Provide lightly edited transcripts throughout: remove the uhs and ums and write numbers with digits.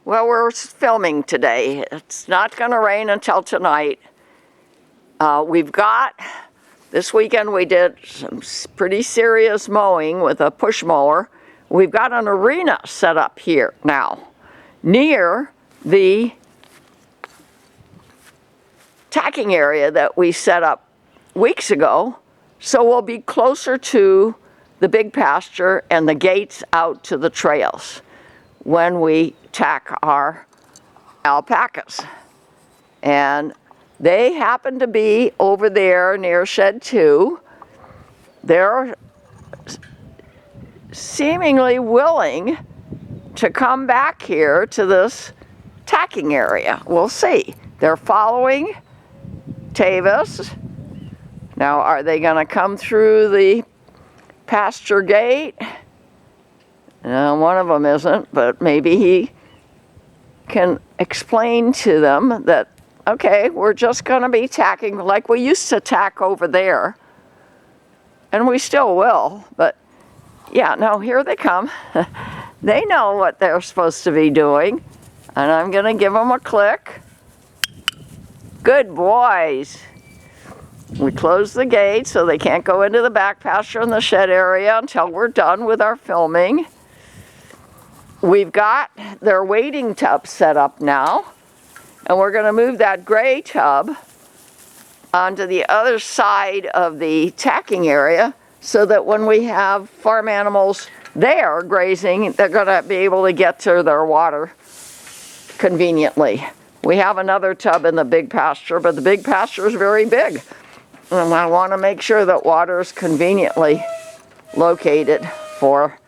Well, we're filming today. It's not going to rain until tonight. This weekend we did some pretty serious mowing with a push mower. We've got an arena set up here now, near the tacking area that we set up weeks ago. So we'll be closer to the big pasture and the gates out to the trails when we tack our alpacas. And they happen to be over there near shed 2. They're seemingly willing to come back here to this tacking area. We'll see. They're following Tavis. Now, are they going to come through the pasture gate? One of them isn't, but maybe he can explain to them that, okay, we're just going to be tacking like we used to tack over there. And we still will, but yeah, no, here they come. They know what they're supposed to be doing. And I'm going to give them a click. Good boys. We close the gate so they can't go into the back pasture in the shed area until we're done with our filming. We've got their wading tub set up now, and we're going to move that gray tub onto the other side of the tacking area so that when we have farm animals there grazing, they're going to be able to get to their water conveniently. We have another tub in the big pasture, but the big pasture is very big. And I want to make sure that water is conveniently located for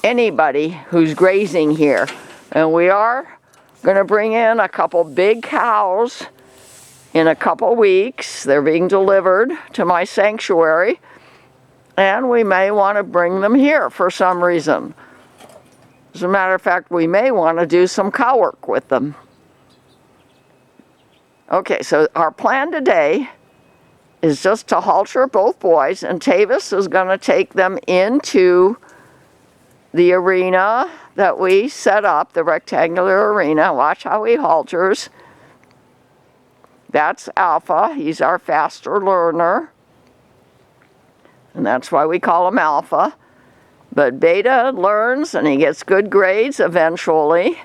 anybody who's grazing here. And we are going to bring in a couple big cows in a couple weeks. They're being delivered to my sanctuary, and we may want to bring them here for some reason. As a matter of fact, we may want to do some cow work with them. Okay, so our plan today is just to halter both boys, and Tavis is going to take them into the arena that we set up, the rectangular arena. Watch how he halters. That's Alpha. He's our faster learner. And that's why we call him Alpha. But Beta learns and he gets good grades eventually.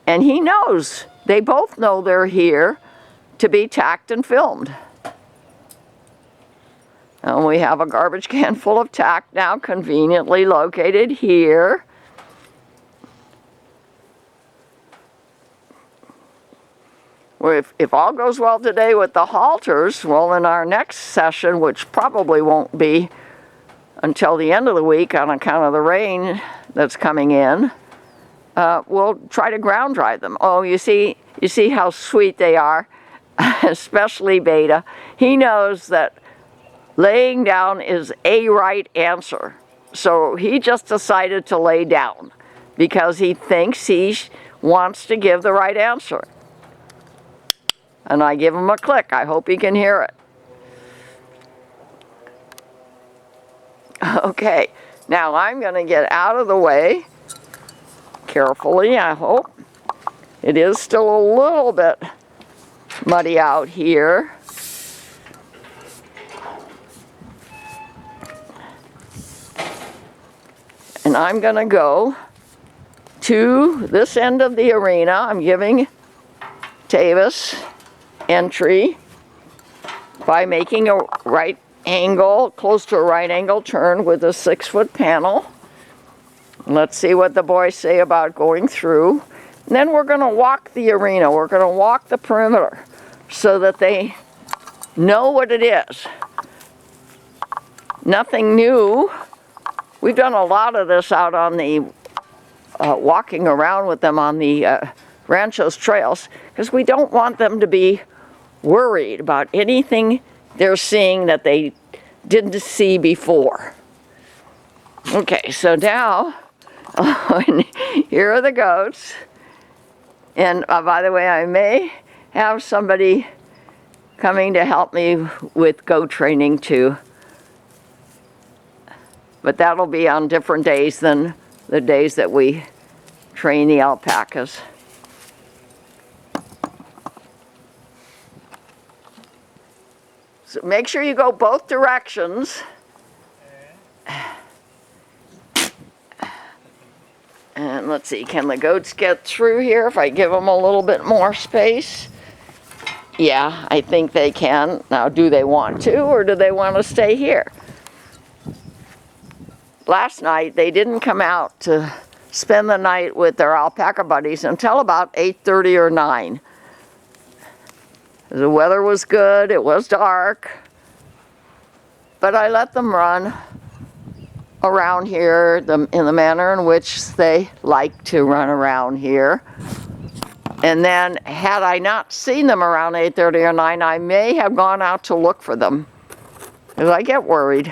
And he knows, they both know they're here to be tacked and filmed. And we have a garbage can full of tack now conveniently located here. Well, if all goes well today with the halters, well, in our next session, which probably won't be until the end of the week on account of the rain that's coming in, we'll try to ground dry them. Oh, you see how sweet they are, especially Beta. He knows that laying down is a right answer. So he just decided to lay down because he thinks he wants to give the right answer. And I give him a click. I hope he can hear it. Okay, now I'm going to get out of the way carefully, I hope. It is still a little bit muddy out here. And I'm going to go to this end of the arena. I'm giving Tavis entry by making a right angle, close to a right angle turn with a 6-foot panel. Let's see what the boys say about going through. And then we're going to walk the arena. We're going to walk the perimeter so that they know what it is. Nothing new. We've done a lot of this out on the, walking around with them on the ranchos trails, because we don't want them to be worried about anything they're seeing that they didn't see before. Okay, so now, here are the goats. And by the way, I may have somebody coming to help me with goat training too. But that'll be on different days than the days that we train the alpacas. So make sure you go both directions. And let's see, can the goats get through here if I give them a little bit more space? Yeah, I think they can. Now, do they want to, or do they want to stay here? Last night, they didn't come out to spend the night with their alpaca buddies until about 8:30 or 9. The weather was good, it was dark, but I let them run around here in the manner in which they like to run around here. And then, had I not seen them around 8:30 or 9, I may have gone out to look for them, because I get worried.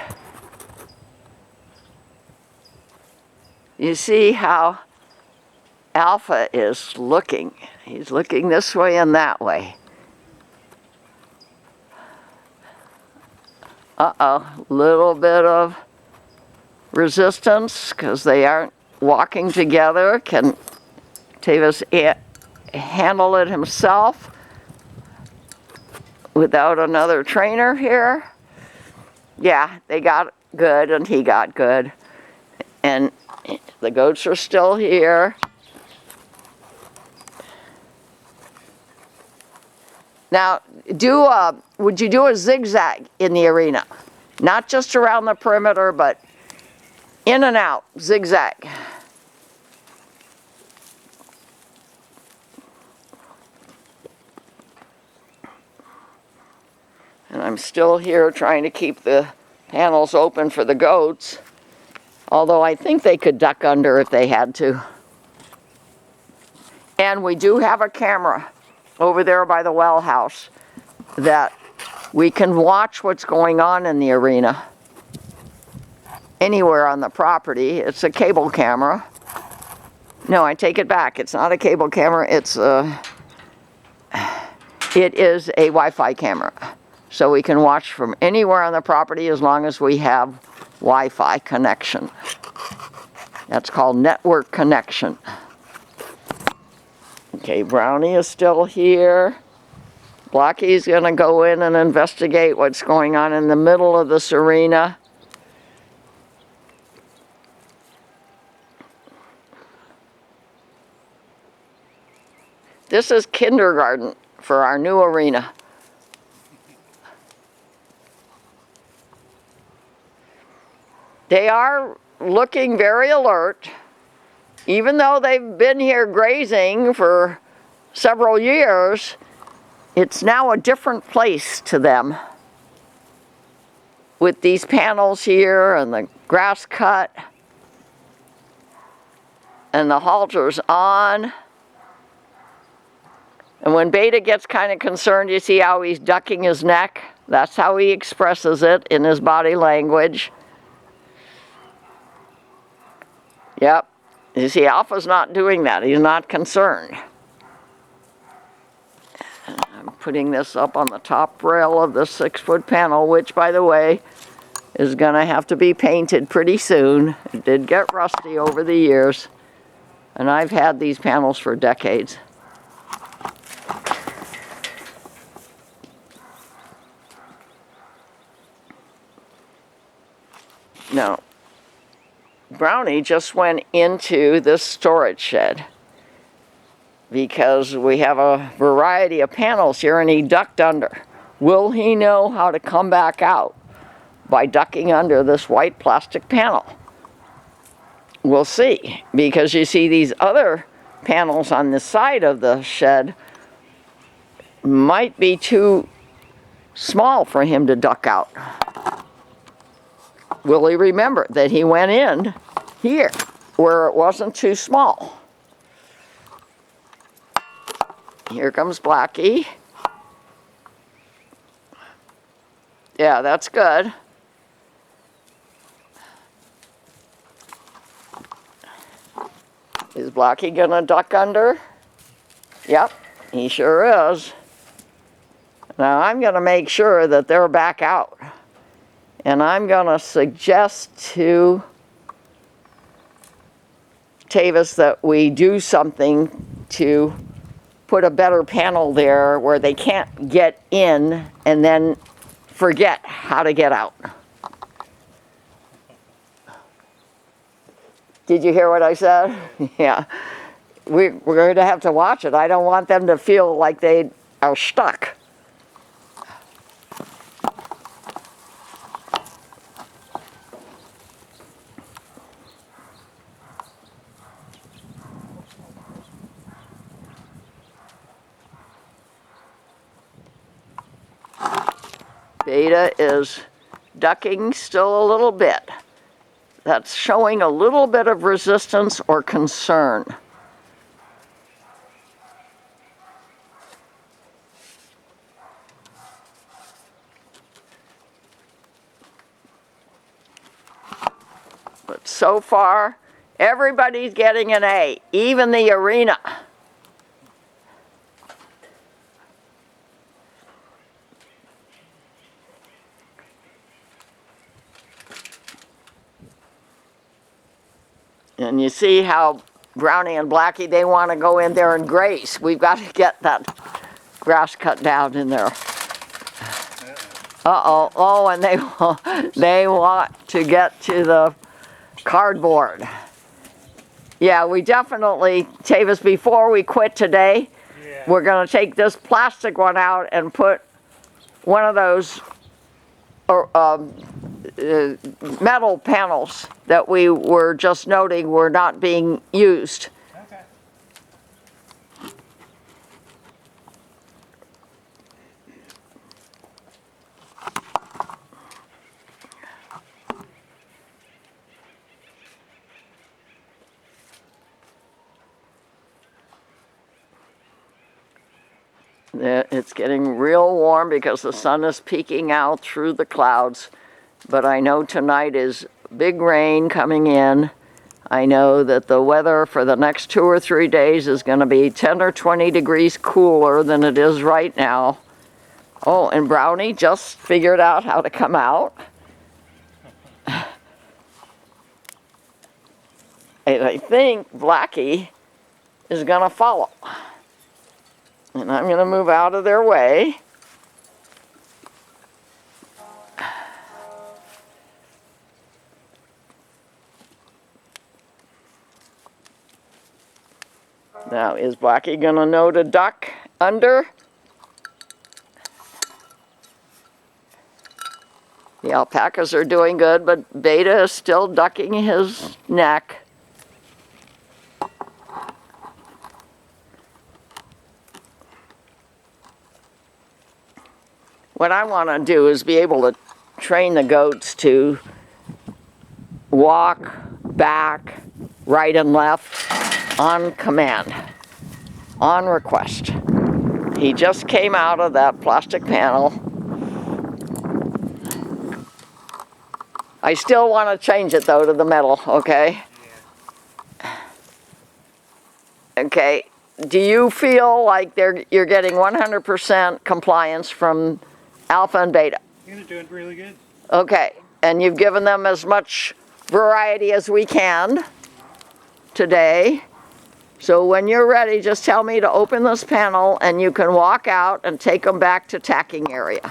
You see how Alpha is looking. He's looking this way and that way. Uh-oh, little bit of resistance because they aren't walking together. Can Tavis handle it himself without another trainer here? Yeah, they got good and he got good. And the goats are still here. Now, would you do a zigzag in the arena? Not just around the perimeter, but in and out, zigzag. And I'm still here trying to keep the panels open for the goats, although I think they could duck under if they had to. And we do have a camera over there by the well house that we can watch what's going on in the arena anywhere on the property. It's a cable camera. No, I take it back. It's not a cable camera. It is a Wi-Fi camera. So we can watch from anywhere on the property as long as we have Wi-Fi connection. That's called network connection. Okay, Brownie is still here. Blockie's going to go in and investigate what's going on in the middle of this arena. This is kindergarten for our new arena. They are looking very alert. Even though they've been here grazing for several years, it's now a different place to them. With these panels here and the grass cut and the halters on. And when Beta gets kind of concerned, you see how he's ducking his neck? That's how he expresses it in his body language. Yep. You see, Alpha's not doing that. He's not concerned. I'm putting this up on the top rail of the 6-foot panel, which, by the way, is going to have to be painted pretty soon. It did get rusty over the years, and I've had these panels for decades. Now, Brownie just went into this storage shed because we have a variety of panels here and he ducked under. Will he know how to come back out by ducking under this white plastic panel? We'll see, because you see these other panels on the side of the shed might be too small for him to duck out. Will he remember that he went in here where it wasn't too small? Here comes Blackie. Yeah, that's good. Is Blackie gonna duck under? Yep, he sure is. Now I'm gonna make sure that they're back out. And I'm going to suggest to Tavis that we do something to put a better panel there where they can't get in and then forget how to get out. Did you hear what I said? Yeah. We're going to have to watch it. I don't want them to feel like they are stuck. Beta is ducking still a little bit. That's showing a little bit of resistance or concern. But so far, everybody's getting an A, even the arena. And you see how Brownie and Blackie, they want to go in there and graze. We've got to get that grass cut down in there. Uh-oh. Oh, and they want to get to the cardboard. Yeah, we definitely, Tavis, before we quit today, we're going to take this plastic one out and put one of those metal panels that we were just noting were not being used. Okay. It's getting real warm because the sun is peeking out through the clouds. But I know tonight is big rain coming in. I know that the weather for the next 2 or 3 days is going to be 10 or 20 degrees cooler than it is right now. Oh, and Brownie just figured out how to come out. And I think Blackie is going to follow. And I'm going to move out of their way. Now, is Blackie going to know to duck under? The alpacas are doing good, but Beta is still ducking his neck. What I want to do is be able to train the goats to walk back, right and left, on command, on request. He just came out of that plastic panel. I still want to change it though to the metal, okay? Yeah. Okay, do you feel like you're getting 100% compliance from Alpha and Beta? Yeah, they're doing really good. Okay, and you've given them as much variety as we can today. So when you're ready, just tell me to open this panel and you can walk out and take them back to tacking area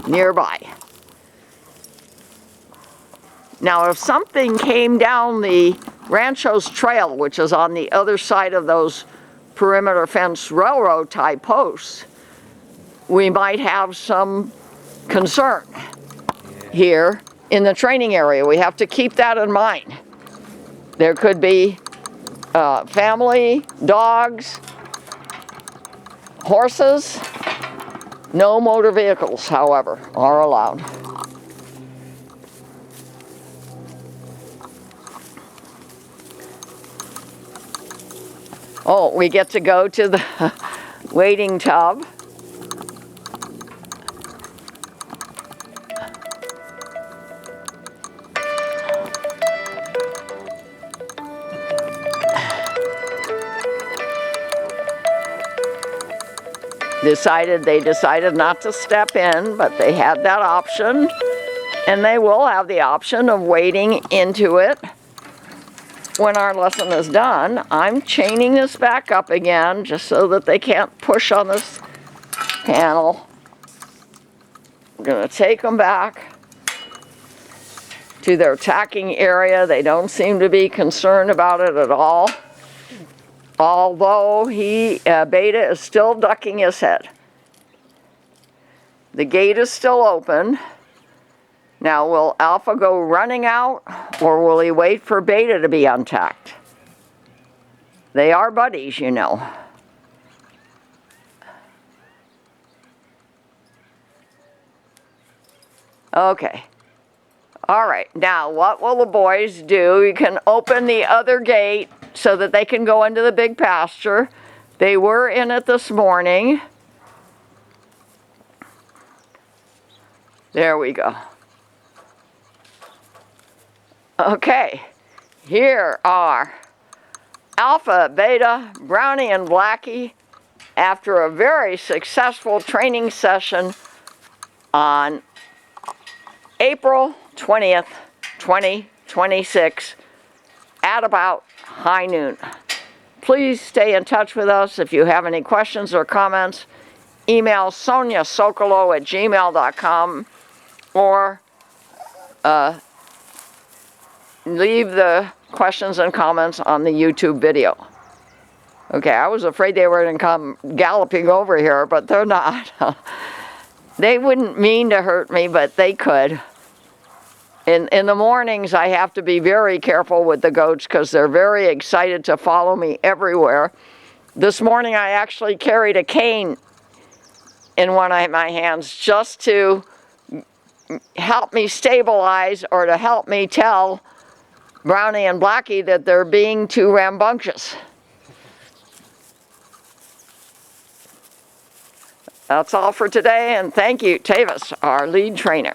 nearby. Now, if something came down the Rancho's trail, which is on the other side of those perimeter fence railroad tie posts, we might have some concern here in the training area. We have to keep that in mind. There could be family, dogs, horses. No motor vehicles, however, are allowed. Oh, we get to go to the waiting tub. They decided not to step in, but they had that option, and they will have the option of wading into it when our lesson is done, I'm chaining this back up again just so that they can't push on this panel. I'm going to take them back to their tacking area. They don't seem to be concerned about it at all, although Beta is still ducking his head. The gate is still open. Now, will Alpha go running out, or will he wait for Beta to be untacked? They are buddies, you know. Okay. All right, now what will the boys do? You can open the other gate so that they can go into the big pasture. They were in it this morning. There we go. Okay, here are Alpha, Beta, Brownie, and Blackie after a very successful training session on April 20th, 2026 at about high noon. Please stay in touch with us if you have any questions or comments. Email soniasokolo@gmail.com or leave the questions and comments on the YouTube video. Okay, I was afraid they were going to come galloping over here, but they're not. They wouldn't mean to hurt me, but they could. In the mornings, I have to be very careful with the goats because they're very excited to follow me everywhere. This morning, I actually carried a cane in one of my hands just to help me stabilize or to help me tell Brownie and Blackie that they're being too rambunctious. That's all for today, and thank you, Tavis, our lead trainer.